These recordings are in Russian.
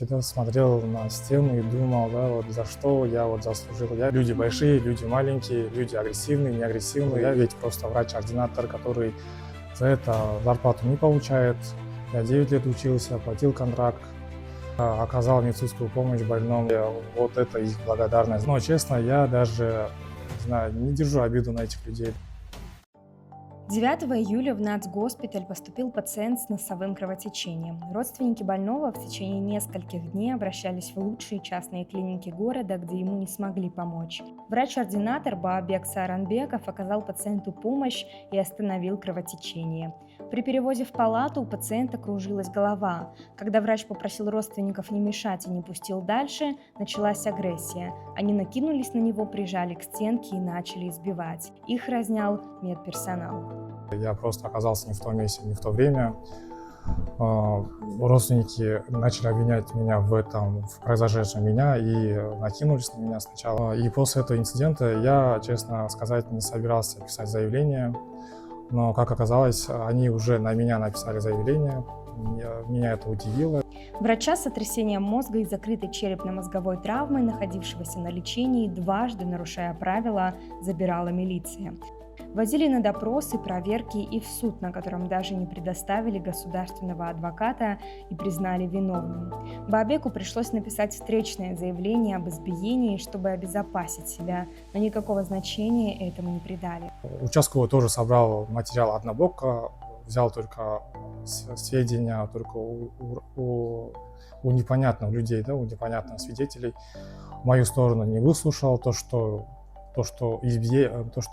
Всегда смотрел на стену и думал, да, вот за что я вот заслужил. Люди большие, люди маленькие, люди агрессивные, не агрессивные. Я ведь просто врач-ординатор, который за это зарплату не получает. Я 9 лет учился, платил контракт, оказал медицинскую помощь больному. Вот это их благодарность. Но честно, я даже, не знаю, не держу обиду на этих людей. 9 июля в нацгоспиталь поступил пациент с носовым кровотечением. Родственники больного в течение нескольких дней обращались в лучшие частные клиники города, где ему не смогли помочь. Врач-ординатор Баабек Сааранбеков оказал пациенту помощь и остановил кровотечение. При перевозе в палату у пациента кружилась голова. Когда врач попросил родственников не мешать и не пустил дальше, началась агрессия. Они накинулись на него, прижали к стенке и начали избивать. Их разнял медперсонал. Я просто оказался не в том месте, не в то время. Родственники начали обвинять меня в произошедшем меня и накинулись на меня сначала. И после этого инцидента я, честно сказать, не собирался писать заявление. Но, как оказалось, они уже на меня написали заявление. Меня это удивило. Врача с сотрясением мозга и закрытой черепно-мозговой травмой, находившегося на лечении, дважды нарушая правила, забирала милиция. Возили на допросы, проверки и в суд, на котором даже не предоставили государственного адвоката и признали виновным. Баабеку пришлось написать встречное заявление об избиении, чтобы обезопасить себя, но никакого значения этому не придали. Участковый тоже собрал материал однобоко, взял только сведения только у непонятных людей, да, у непонятных свидетелей. Мою сторону не выслушал, то, что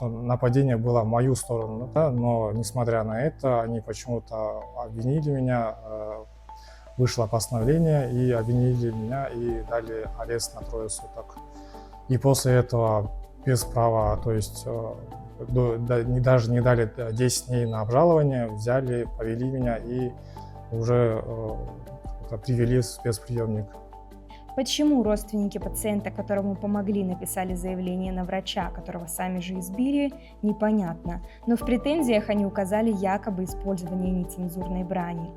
нападение было в мою сторону, да, но несмотря на это, они почему-то обвинили меня, вышло постановление и обвинили меня и дали арест на 3 суток. И после этого без права, то есть даже не дали 10 дней на обжалование, взяли, повели меня и уже привели в спецприемник. Почему родственники пациента, которому помогли, написали заявление на врача, которого сами же избили, непонятно. Но в претензиях они указали якобы использование нецензурной брани.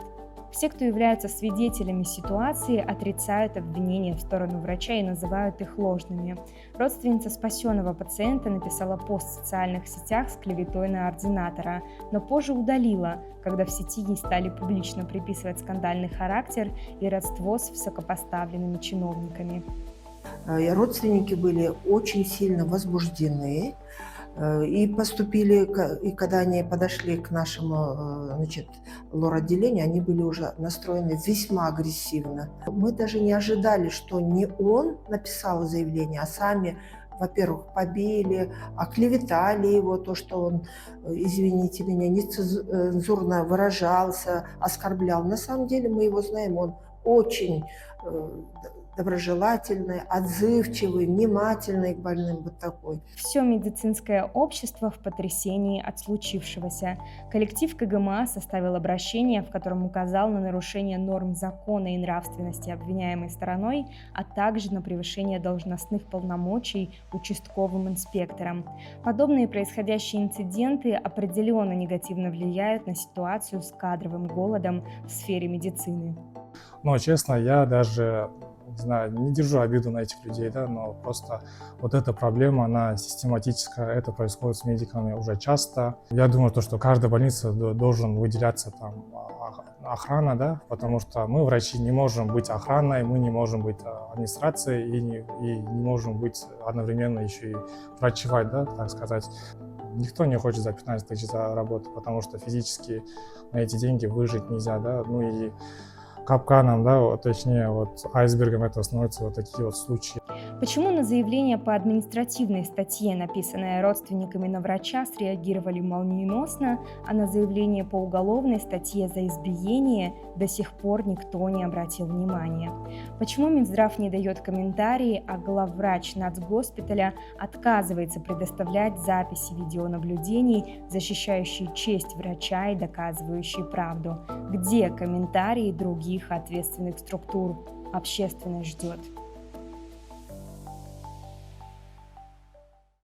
Все, кто являются свидетелями ситуации, отрицают обвинения в сторону врача и называют их ложными. Родственница спасенного пациента написала пост в социальных сетях с клеветой на ординатора, но позже удалила, когда в сети ей стали публично приписывать скандальный характер и родство с высокопоставленными чиновниками. Родственники были очень сильно возбуждены и поступили, и когда они подошли к нашему, лор-отделению, они были уже настроены весьма агрессивно. Мы даже не ожидали, что не он написал заявление, а сами, во-первых, побили, оклеветали его, то, что он, извините меня, нецензурно выражался, оскорблял. На самом деле мы его знаем, он очень доброжелательный, отзывчивый, внимательный к больным, вот такой. Все медицинское общество в потрясении от случившегося. Коллектив КГМА составил обращение, в котором указал на нарушение норм закона и нравственности обвиняемой стороной, а также на превышение должностных полномочий участковым инспектором. Подобные происходящие инциденты определенно негативно влияют на ситуацию с кадровым голодом в сфере медицины. Но, честно, я даже, не знаю, не держу обиду на этих людей, да, но просто вот эта проблема, она систематическая, это происходит с медиками уже часто. Я думаю, что каждая больница должен выделяться там охрана, да, потому что мы, врачи, не можем быть охраной, мы не можем быть администрацией и не можем быть одновременно еще и врачевать, да, так сказать. Никто не хочет за 15 тысяч заработать, потому что физически на эти деньги выжить нельзя, да, ну и капканом, да, вот, точнее, вот айсбергом это становятся вот такие вот случаи. Почему на заявление по административной статье, написанное родственниками на врача, среагировали молниеносно, а на заявление по уголовной статье за избиение до сих пор никто не обратил внимания? Почему Минздрав не дает комментарии, а главврач нацгоспиталя отказывается предоставлять записи видеонаблюдений, защищающие честь врача и доказывающие правду? Где комментарии других ответственных структур? Общественность ждет.